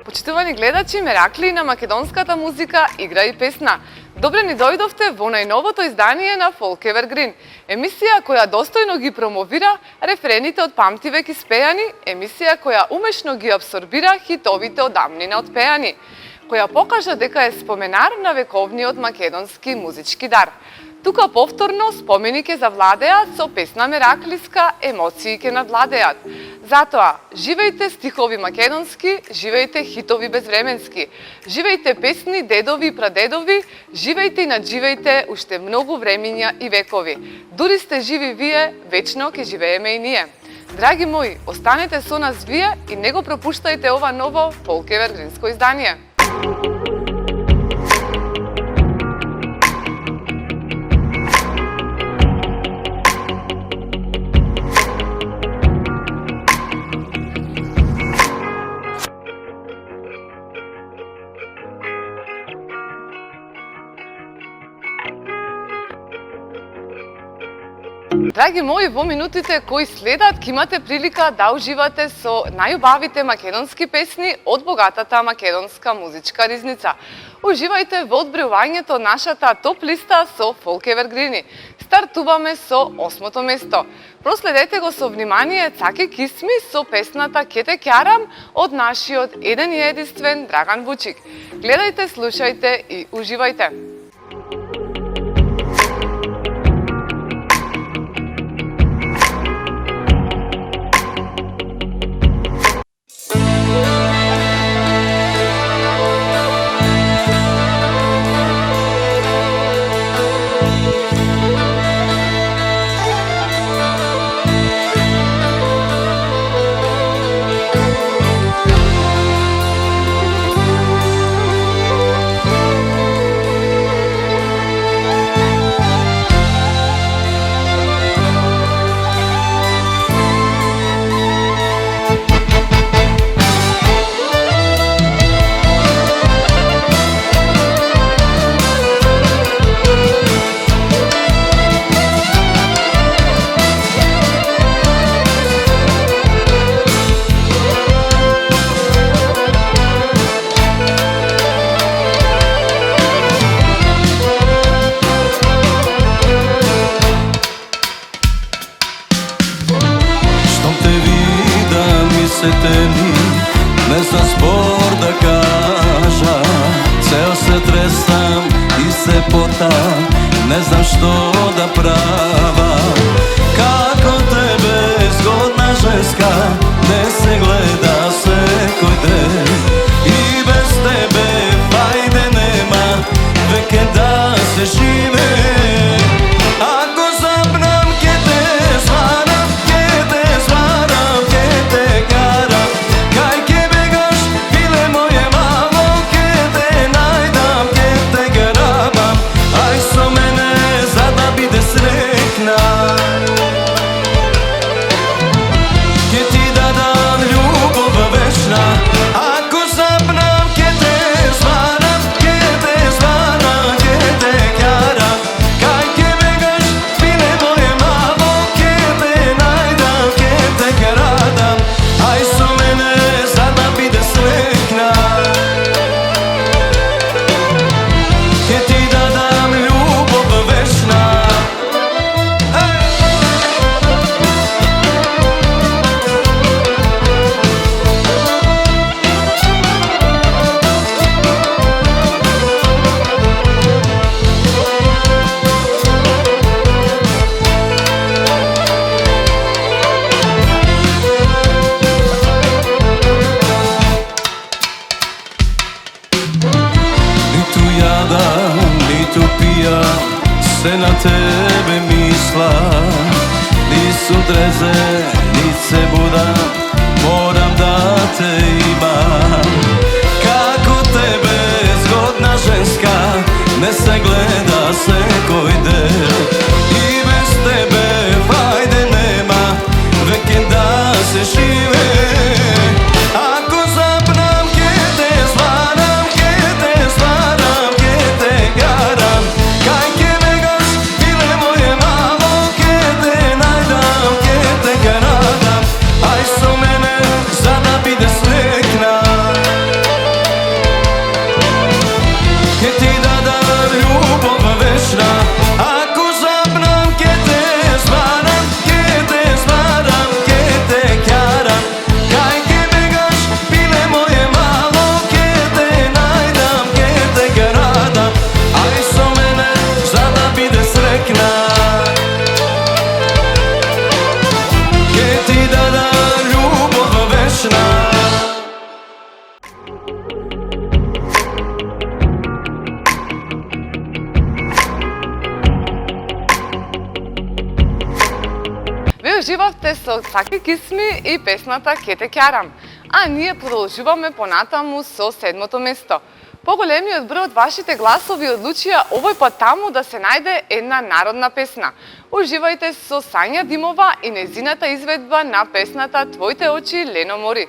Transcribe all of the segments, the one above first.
Почитувани гледачи, мераклии на македонската музика, игра и песна. Добре ни дојдовте во најновото издание на Folk Evergreen, емисија која достојно ги промовира рефрените од памти век испејани, емисија која умешно ги абсорбира хитовите одамнина отпеани, која покажа дека е споменар на вековниот македонски музички дар. Тука повторно спомени ке завладеат со песна мераклиска, емоции ке надвладеат. Затоа, живејте стихови македонски, живејте хитови безвременски, живејте песни дедови и прадедови, живејте и надживејте уште многу времиња и векови. Дури сте живи вие, вечно ке живееме и ние. Драги мои, останете со нас вие и не го пропуштајте ова ново Folk Evergreenско издание. Драги мои, во минутите кои следат, ќе имате прилика да уживате со најубавите македонски песни од богатата македонска музичка ризница. Уживајте во одбројувањето нашата топ листа со Folk Evergreen. Стартуваме со 8-то место. Проследете го со внимание Цаке Кисми со песната Ке те ќарам од нашиот еден и единствен Драган Вучик. Гледајте, слушајте и уживајте. Не знам збор да кажа, цел се тресам и се потам, не знам што да права. Како тебе, згодна женска, не се гледа секој ден. И без тебе, фајде нема, веќе да се живе. Ако запнам, ке те зварам, ке те зварам, ке те карам. Кај ке бегаш, биле моје мамо, ке те најдам, ке те грабам. Ај со мене, за да биде среќна. Ке ти дадам љубов вечна. Ако запнам, ке те зварам, ке те зварам, ке те карам. Кај ке бегаш, биле моје мамо, ке те најдам, ке те градам. Ај со мене, за да биде среќна. Ке ти дадам љубов вечна. Ниту јадам, ниту пијам, се на тебе мислам. Ни сум трезе, ни се будам, морам да те имам. Како тебе, згодна женска, не се гледа секој ден. И без тебе, Вие уживавте со Цаки Кисми и песната Ке те ќарам, а ние продолжуваме понатаму со 7-то место. Поголемиот број од вашите гласови одлучија овој пат таму да се најде една народна песна. Уживајте со Сања Димова и незината изведба на песната Твоите очи, Лено Мори.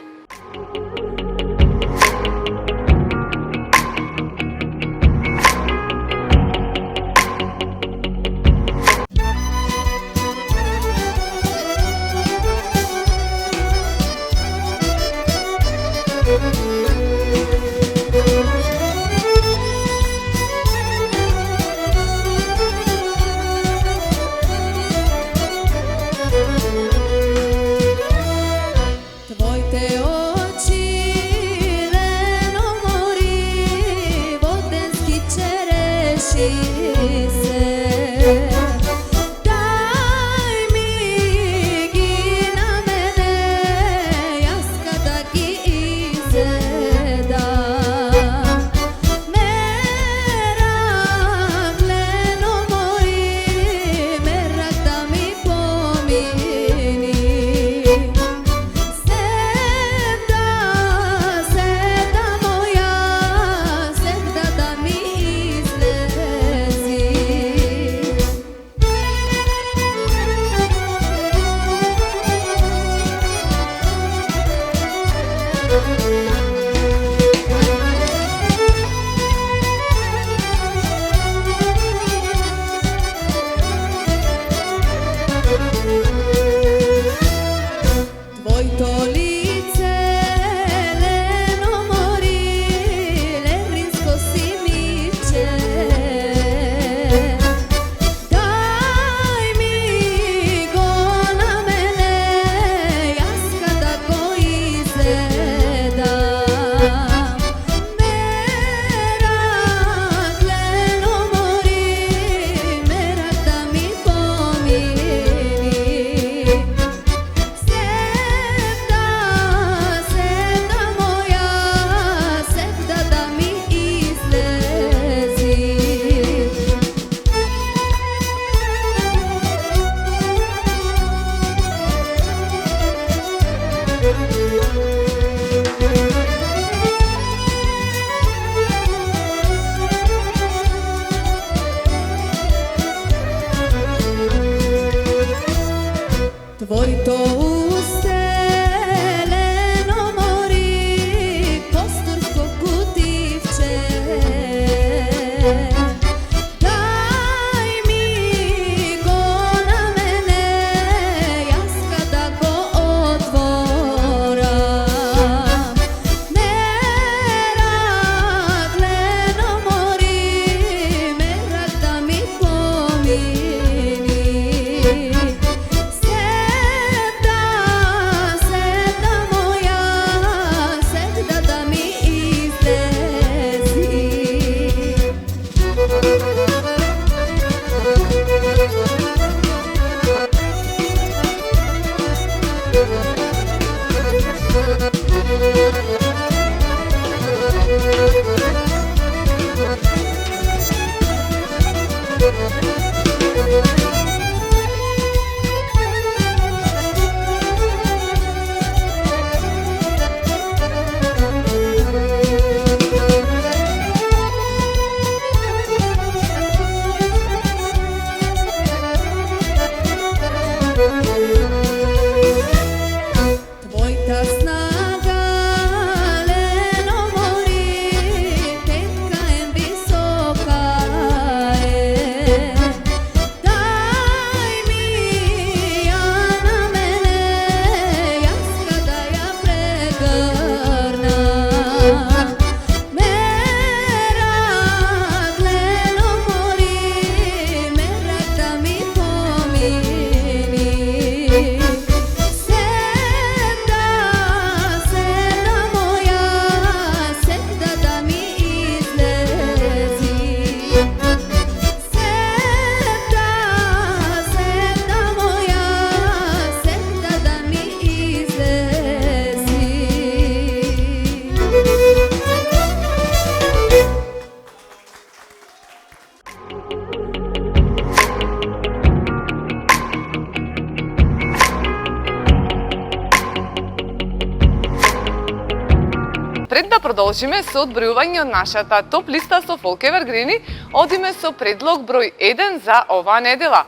Пред да продолжиме со одбројување од нашата топ листа со фолк евергрини, одиме со предлог број 1 за оваа недела.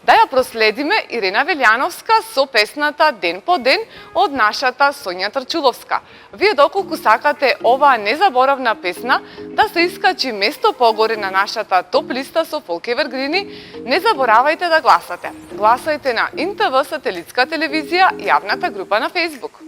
Да ја проследиме Ирена Велјановска со песната Ден по ден од нашата Сонја Трчуловска. Вие доколку сакате оваа незаборавна песна да се искачи место погоре на нашата топ листа со фолк евергрини, не заборавајте да гласате. Гласајте на ИНТВ сателитска телевизија, јавната група на Facebook.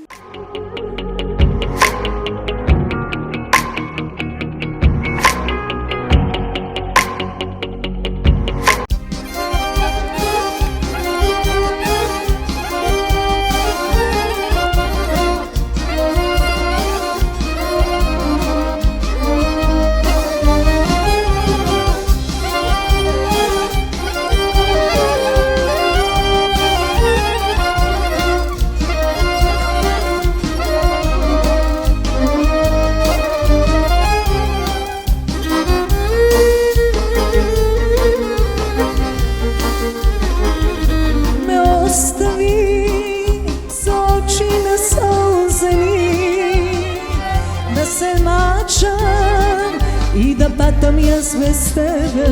I da patam jaz bez tebe,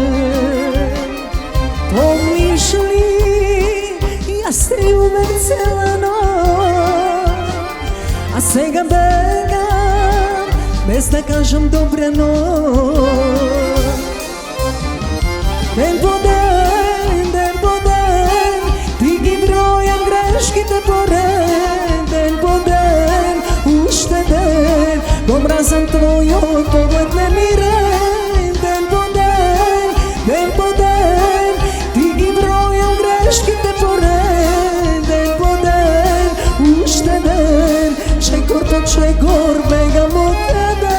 pomniš li, jaz te uvek cela noć, a сега begam, bez da kažem dobra noć. Den po den, ti gi brojam greškite den po den, ušteden, obrazan tvoj pogled ne mire. Den po den, ti gi brojam greškite den po den, ušteden, čekor po čekor begam od tebe.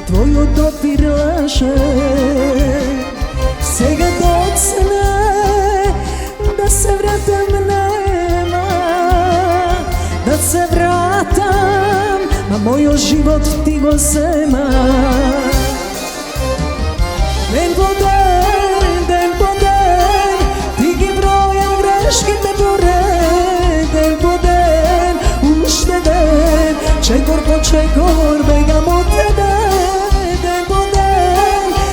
Твојот допир лаже, сега доцне да се вратам нема, да се вратам, а мојот живот ти го зема. Den po den, ти ги бројам грешките den po den, уштеден, чекор по чекор бегам од тебе.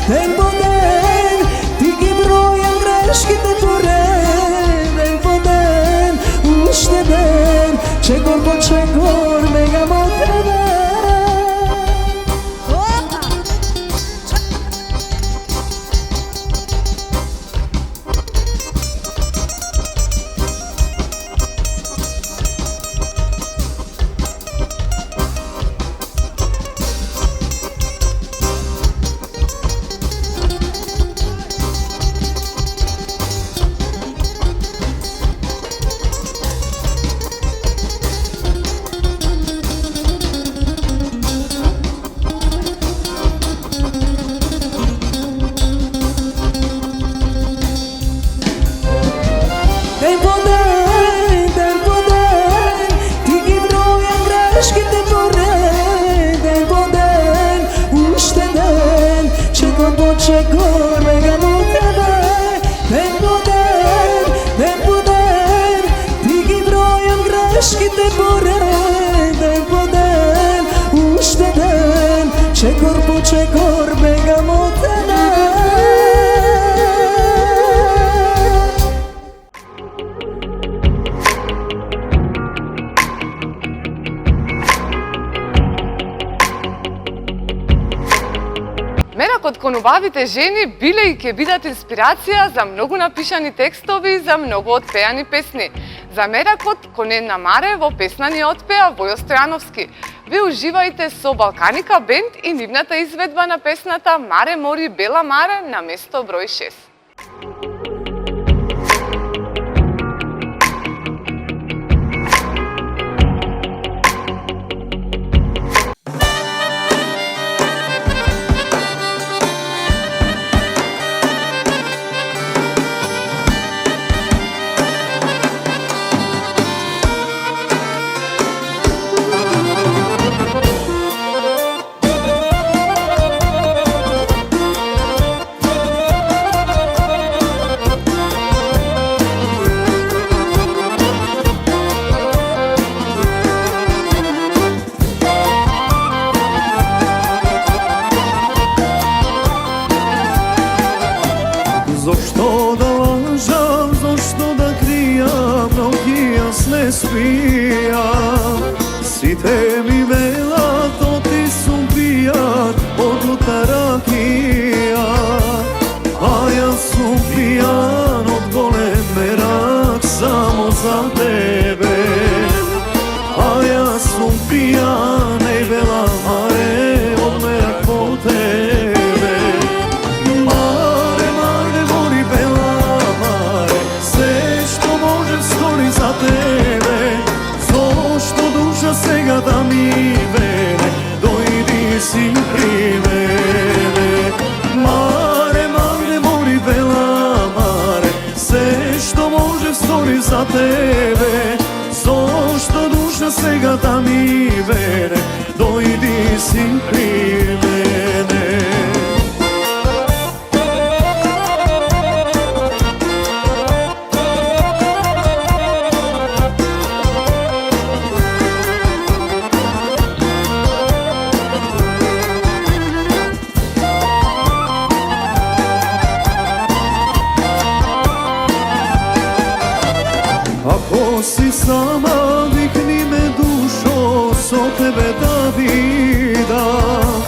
Den po den, ti gi brojam greškite den po den, ušteden, čekor po čekor begam od tebe. Čekor begam od tebe. Den po den, ti gi brojam greškite den po den, ušteden, čekor po čekor begam od tebe. Меракот кон убавите жени биле и ќе бидат инспирација за многу напишани текстови и за многу отпеани песни. За меракот кон една Маре во песна ни отпеа Војо Стојановски. Ви уживајте со Балканика бенд и нивната изведба на песната Маре мори бела маре на место број 6. Зошто да лажам, зошто да кријам, ноги јас не спијам. Сите ми велат, оти сум пијат, од лута ракија. А јас сум пијан од голем мерак, само за тебе. А јас сум пијан, еј бела маре, од мерак по тебе. За тебе, зошто душа сега да ми вене, дојди си при мене. Маре, маре, мори бела маре, се што може стори за тебе, зошто душа сега да ми вене, дојди си при мене. Ако си сама, викни ме душо, со тебе да видам.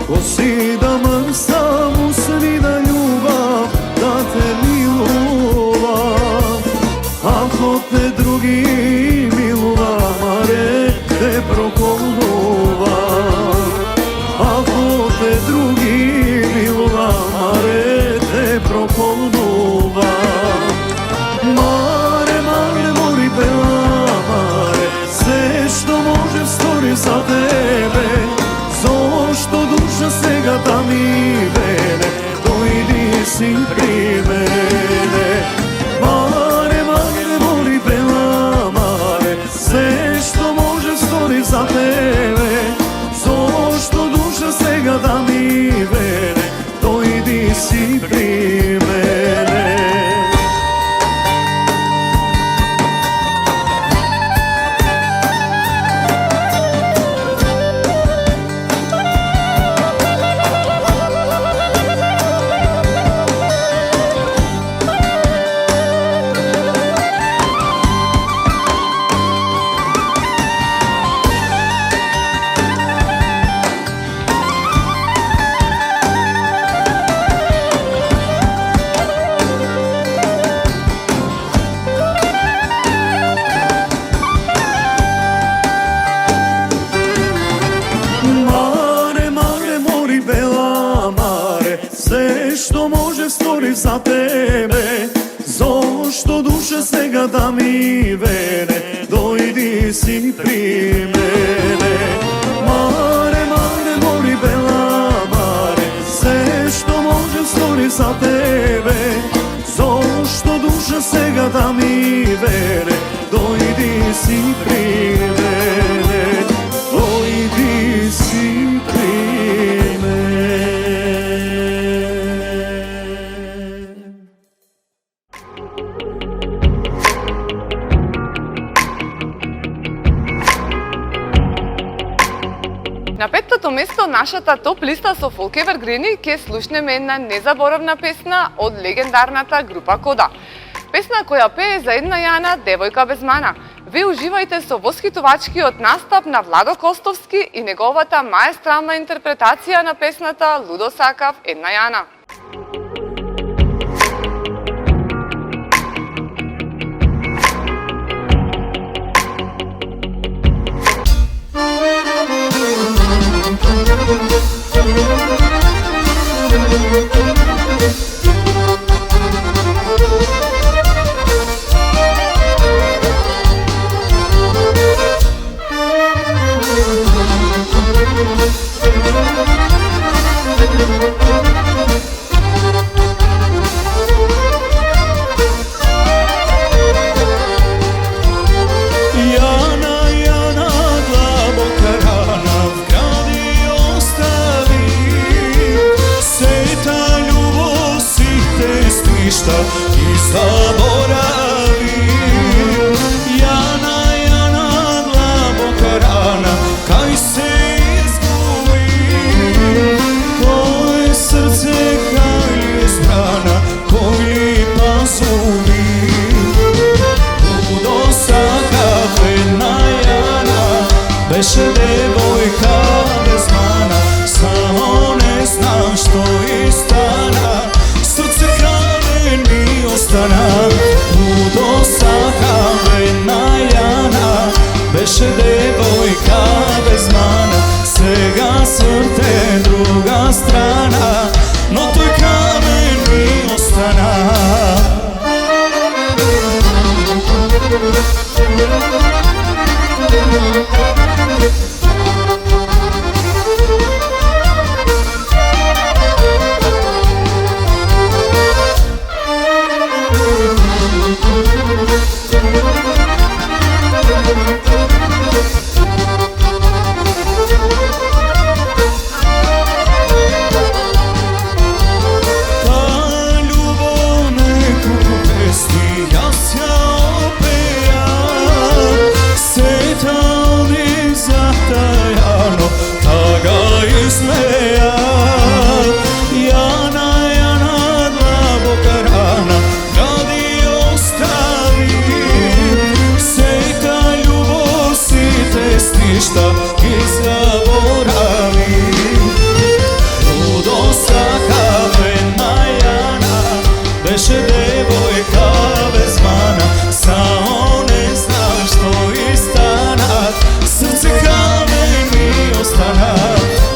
Ко си да мрсам, усни да љубав, да те милувам. Ако те други милувам, маре, те проколнувам. Ако те други милувам, маре, те проколнувам. Се што може стори за тебе, зошто душа сега да ми вене, дојди си при мене. Маре, маре, мори бела маре, се што може стори за тебе, зошто душа сега да ми вене, дојди си при мене. Што може стори за тебе, зошто душа сега да ми вене, дојди си при мене. Маре, маре, мори бела маре, се што може стори за тебе, зошто душа сега да ми вене, дојди си при мене, дојди си при мене. На петтото место нашата топ листа со Фолк Евергрини ќе слушнеме една незаборавна песна од легендарната група Кода. Песна која пее за една Јана, девојка без мана. Вие уживајте со восхитувачкиот настап на Владо Костовски и неговата маестрална интерпретација на песната Лудо сакав една Јана. I zaboravi Jana, dlaboka rana kaj se izgubi tvoje srce kaj je zbrana koji pazuvi ludo saka fena Jana beše devojka bez mana samo ne znam što je stana srce mi ostana ludo saka vena Jana beše devojka bez mana svega srte druga strana no toj kamen mi ostana ništa i zaboravi ludo saka vena Jana beše devojka bez mana samo ne znam što je stana srce kamen mi ostana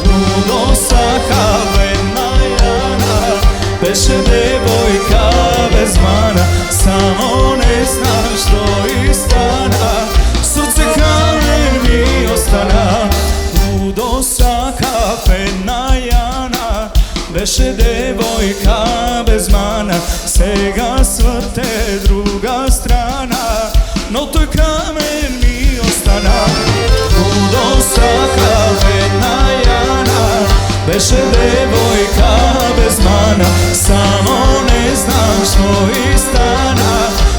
ludo saka vena Jana beše devojka bez mana samo ne znam što je stana srce kamen mi ostana ludo saka fena Jana beše devojka bez mana svega svrte druga strana no toj kamen mi ostana ludo saka fena Jana beše devojka bez mana samo ne znam što je stana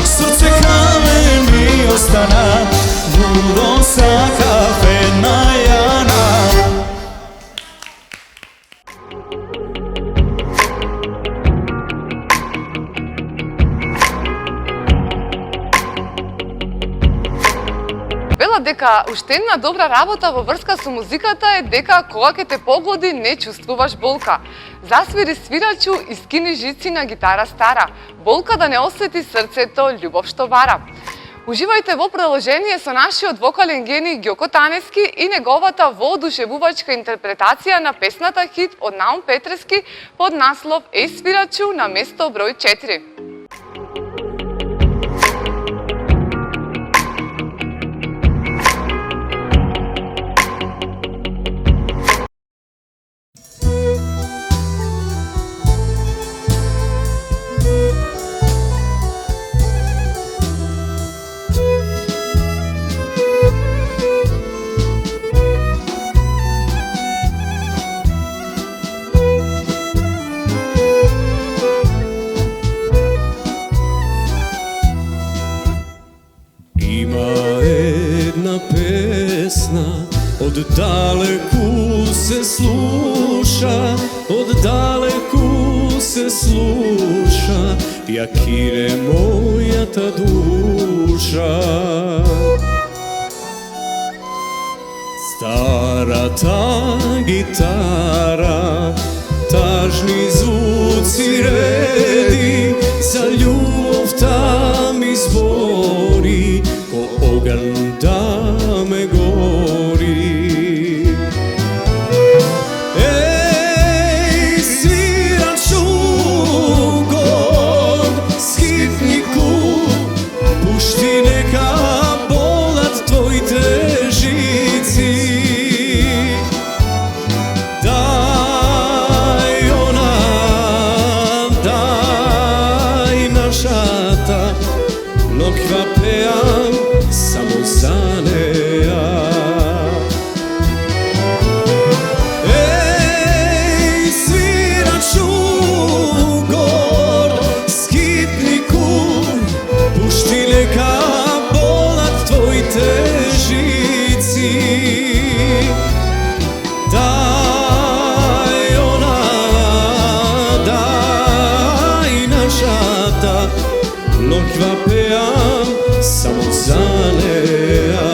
srce kamen mi ostana ludo saka fena Jana Вела дека уште една добра работа во врска со музиката е дека кога ќе те погоди не чувствуваш болка. Засвири свирачу и скини жици на гитара стара. Болка да не осети срцето, љубов што бара. Уживајте во продолжение со нашиот вокален гений Ѓоко Таневски и неговата воодушевувачка интерпретација на песната хит од Наум Петрески под наслов Еј свирачу на место број 4. Od daleku se sluša, od daleku se sluša, jak ide moja ta duša. Stara ta gitara, tažni zvuci redi, za ljubav ta mi zbori, ko ogan da me gori. nokva pevam samo za neja.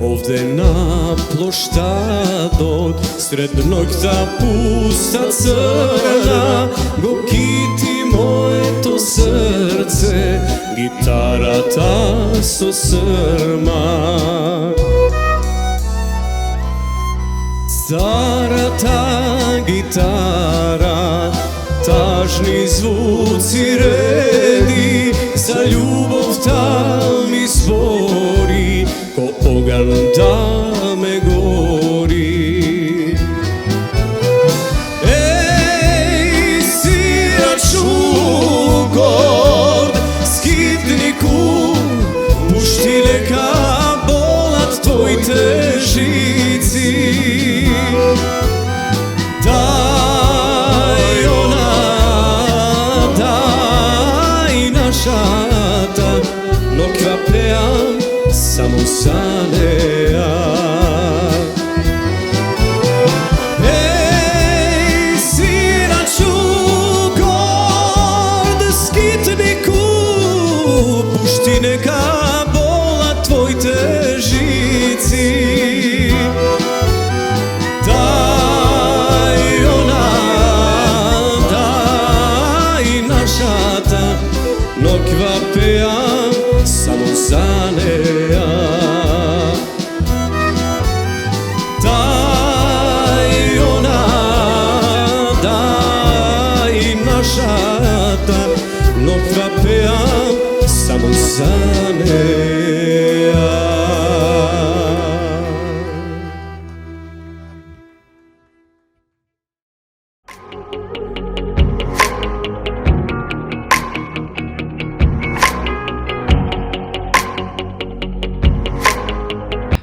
Ovde na ploštadot sred nokta pusta crna go kiti moje to srce, gitara ta so srma. Stara ta gitara, tažni zvuci redi, za ljubov ta mi zbori, ko ogan da me gori. Ej, siraču gord, skitniku, pušti neka bolat tvoj težici. Daj ona, daj našata, nokva pevam samo za neja. Ej, siraču gord, skitniku, pušti neka bola tvoj težici. Daj ona, daj našata, nokva pevam samo za neja. Daj ona, daj našata, nokva pevam samo za neja.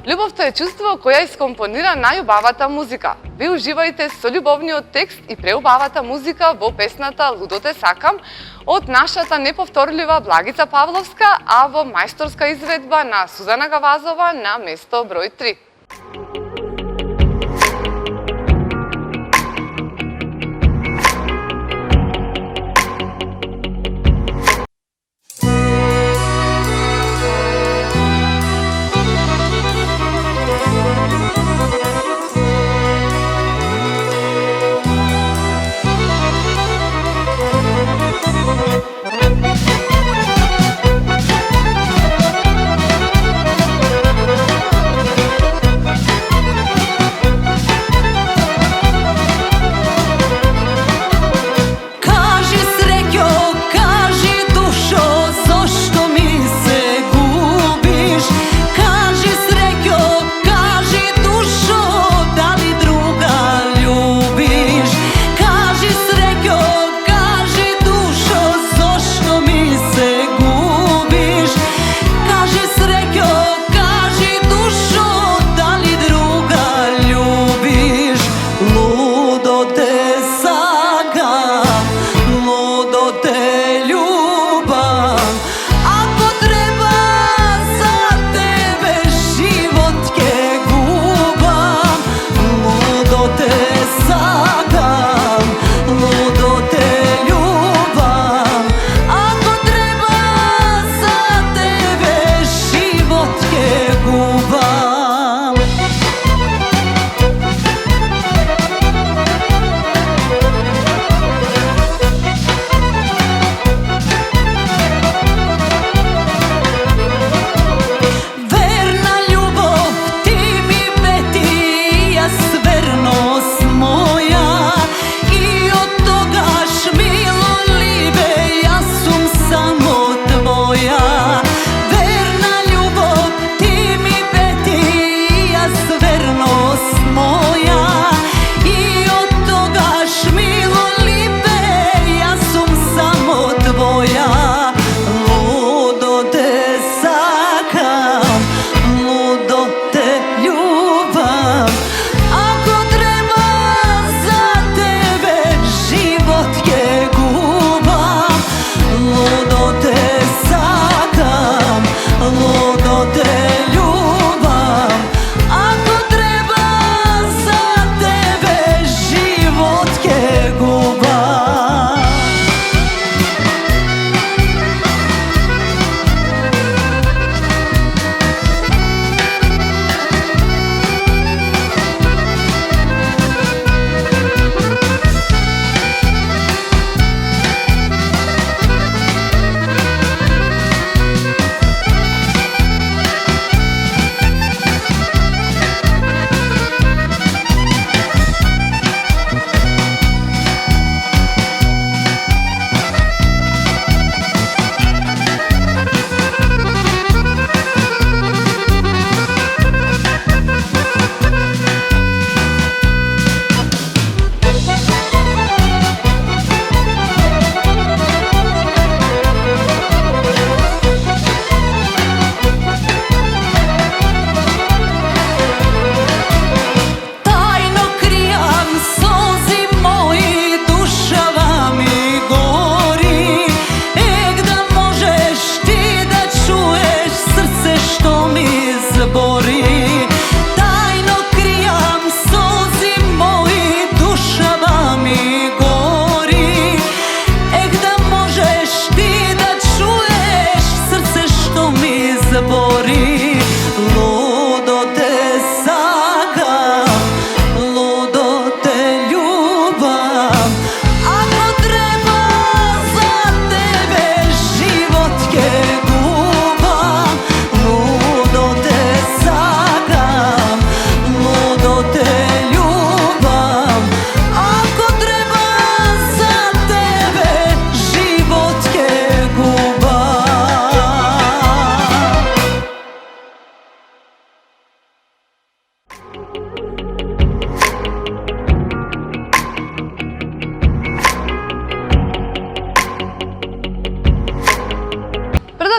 Љубовта е чувство која искомпонира најубавата музика. Ви уживајте со љубовниот текст и преубавата музика во песната "Лудо те сакам" од нашата неповторлива Благица Павловска, а во мајсторска изведба на Сузана Гавазова на место број 3.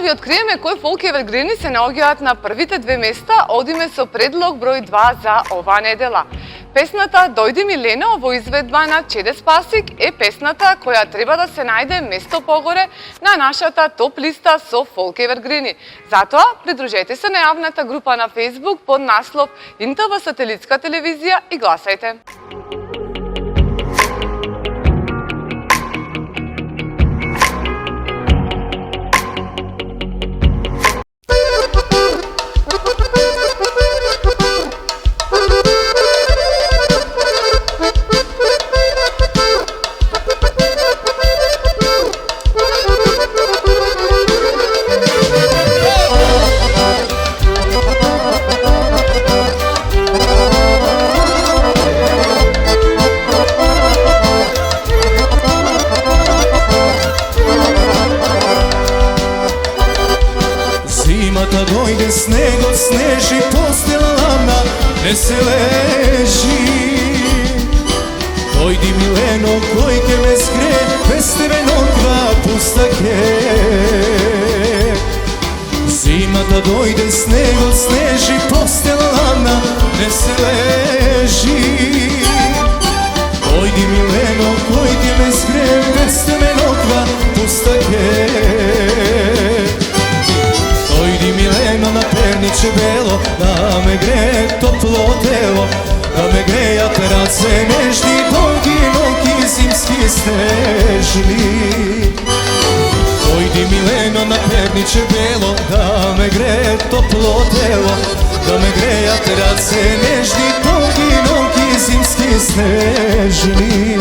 да ви откриеме кои фолк евергрини се наоѓаат на првите две места, одиме со предлог број 2 за оваа недела. Песната "Дојди Милено" во изведба на Чеде Спасик е песната која треба да се најде место погоре на нашата топ листа со фолк евергрини. Затоа, придружете се на јавната група на Facebook под наслов НТВ Сателитска телевизија и гласајте. Зимата дојде, снегот снежи, постела ладна не се лежи. Дојди Милено, кој ке ме згре, без тебе ноква пуста ке. Зимата дојде, снегот снежи, постела ладна не се лежи. Дојди Милено, кој ке ме згре, без тебе ноква пуста ке. Дојди Милено на перниче бело, да ме гре топло тело, да ме грејат раце нежни, долги ноги зимски снежни. Дојди Милено на перниче бело, да ме гре топло тело, да ме грејат раце нежни, долги ноги зимски снежни.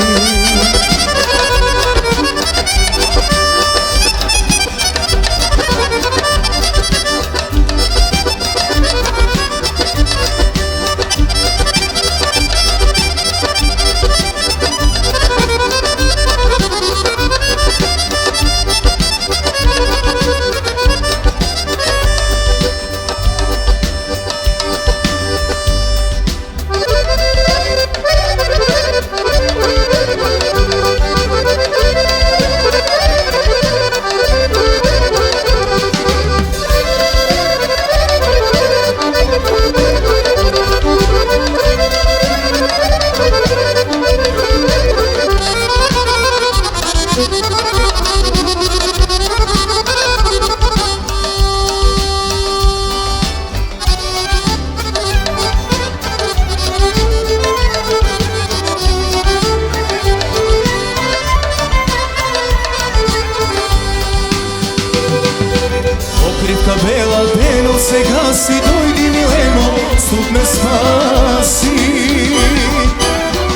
Бела денот се гаси, дојди Милено, суд ме спаси.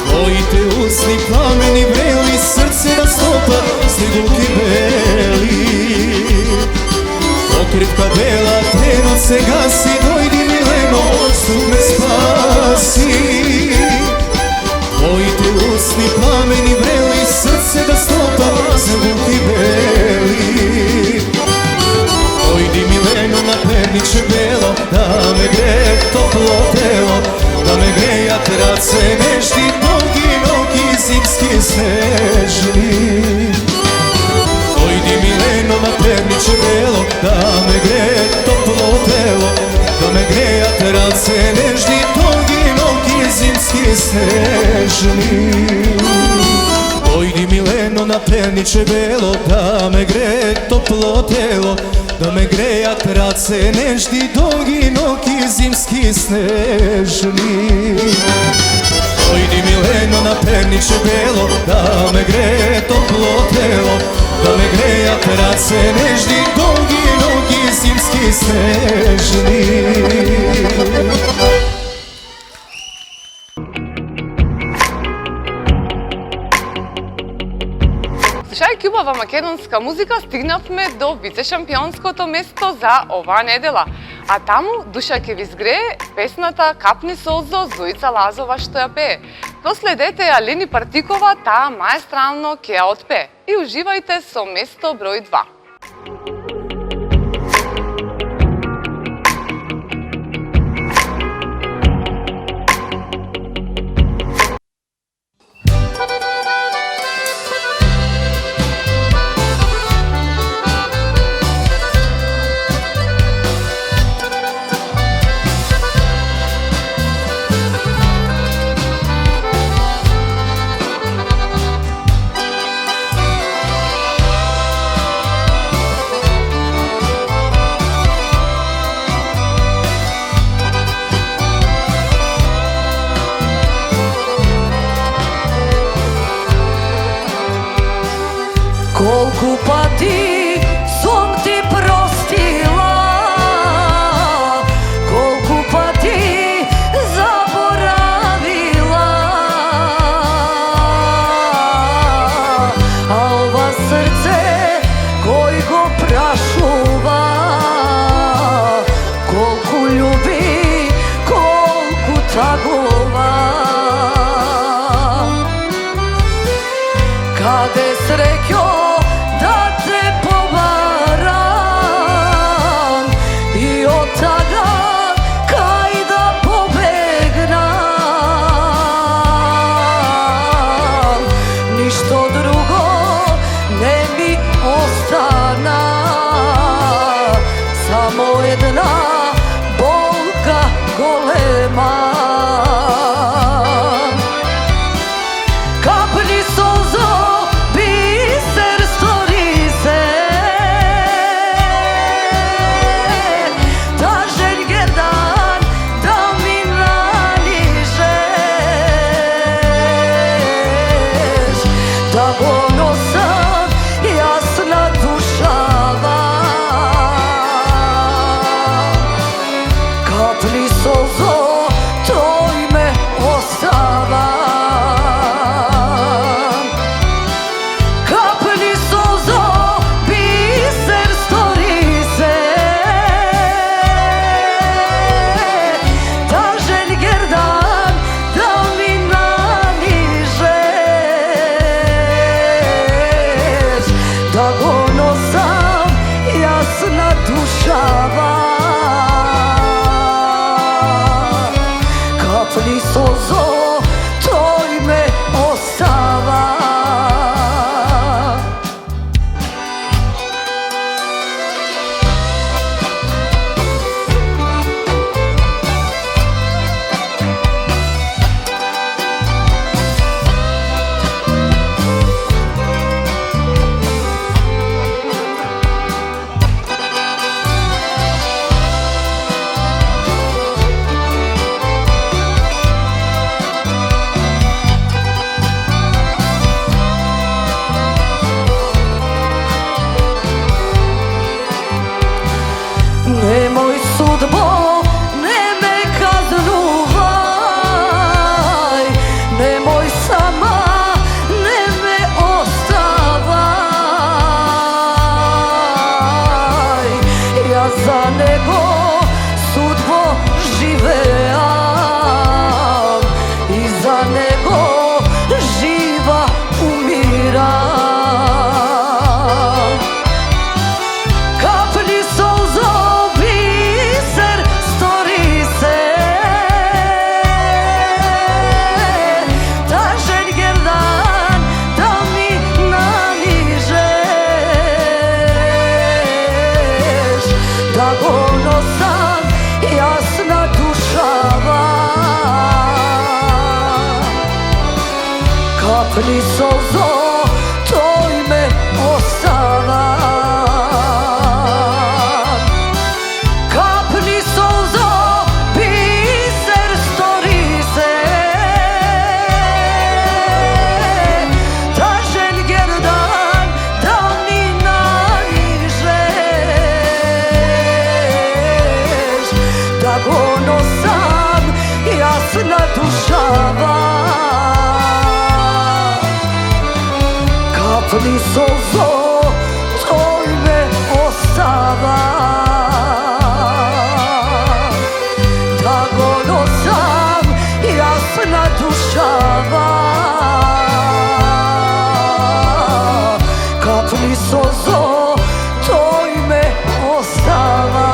Твоите усни пламени врели, срце на стопа, снегулки бели. Покривка бела денот се гаси, дојди Милено, суд ме спаси. Твоите усни пламени врели, срце на стопа, снегулки бели. Дојди Милено на перниче бело, да ме гре топло тело, да ме грејат раце нежни, долги ноги зимски снежни. Дојди Милено на перниче бело, да ме гре топло тело, да ме грејат раце нежни, долги ноги зимски снежни. Дојди Милено на перниче бело, да ме гре топло тело, да ме грејат раце нежни, долги ноги зимски снежни. Дојди Милено на перниче бело, да ме гре топло тело, да ме грејат раце нежни, долги ноги зимски снежни. Слушајќи убава македонска музика, стигнавме до вице-шампионското место за оваа недела. А таму душа ќе ви згрее песната "Капни солзо" Зоица Лазова што ја пее. Проследете ја Лени Партикова, таа маестрално ќе ја отпее. И уживајте со место број 2. Колку пати сум ти простила, колку пати заборавила, a ova srce koji go prašuva, kolku ljubi, kolku tagova. Kade srećo da te povaram i od tada kaj da pobegnam, ništo drugo ne mi ostana, samo jedna bolka golema. Kapni solzo biser stori se, da želje dan da mi nanižeš, da ponosan jasna dušava. Kapni solzo toj me ostava, kapni solzo biser stori se, da želje dan da mi nanižeš, da ponosan jasna dušava. Kapni solzo toj me ostava. Nemoj sudbo, ne me kaznuvaj, nemoj sama, ne me ostavaj. Ja za nego sudbo živeam i za nego živa umiram. Kapni solzo biser stori se, da želje dan da mi nanižeš, da ponosan jasna dušava. Kapni solzo toj me ostava. Kapni solzo biser stori se, da želje dan da mi nanižeš, da ponosan jasna dušava. Kapni solzo toj me ostava, da ponosan jasna dušava. Kapni solzo toj me ostava.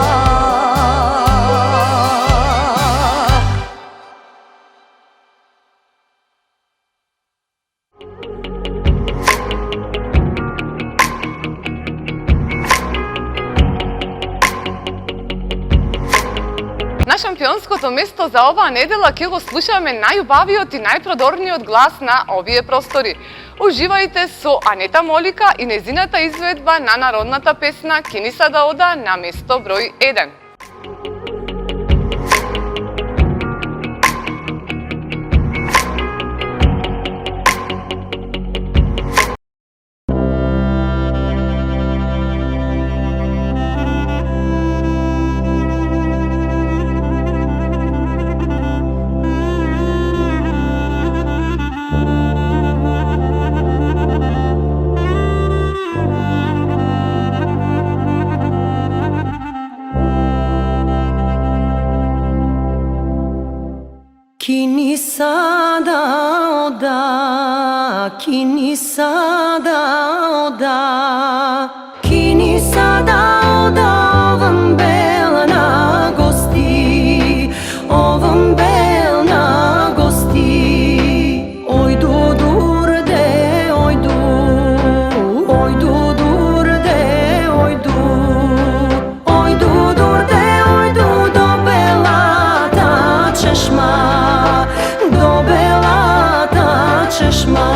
На шампионското место за оваа недела ќе го слушаме најубавиот и најпродорниот глас на овие простори. Уживајте со Анета Молика и незината изведба на народната песна Киниса да ода на место број 1. kini sada oda, kini sada oda, ovom bela na gosti, ovom bela na gosti. Oj du durde, oj du durde, oj du durde, oj du do bela ta češma, do bela ta češma.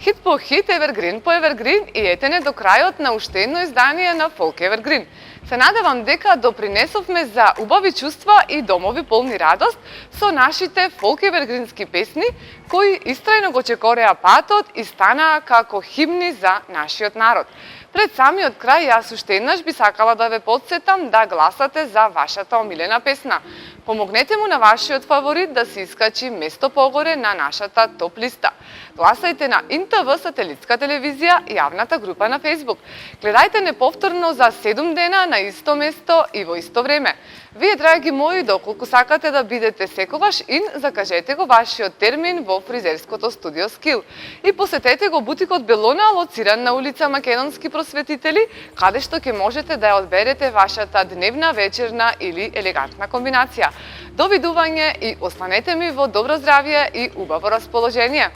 Хит по хит, Евергрин по Евергрин и етене до крајот на уште едно издание на Фолк Евергрин. Се надевам дека допринесовме за убави чувства и домови полни радост со нашите фолк евергрински песни, кои истрајно го чекореа патот и станаа како химни за нашиот народ. Пред самиот крај, јас уште еднаш би сакала да ве потсетам да гласате за вашата омилена песна. Помогнете му на вашиот фаворит да се искачи место погоре на нашата топ листа. Гласајте на ИНТВ сателитска телевизија и јавната група на Facebook. Гледајте не повторно за 7 дена на исто место и во исто време. Вие, драги мои, доколку сакате да бидете секогаш ин, закажете го вашиот термин во фризерското студио Скил. И посетете го бутикот Белона, лоциран на улица Македонски просветители, каде што ќе можете да ја одберете вашата дневна, вечерна или елегантна комбинација. Довидување и останете ми во добро здравје и убаво расположение.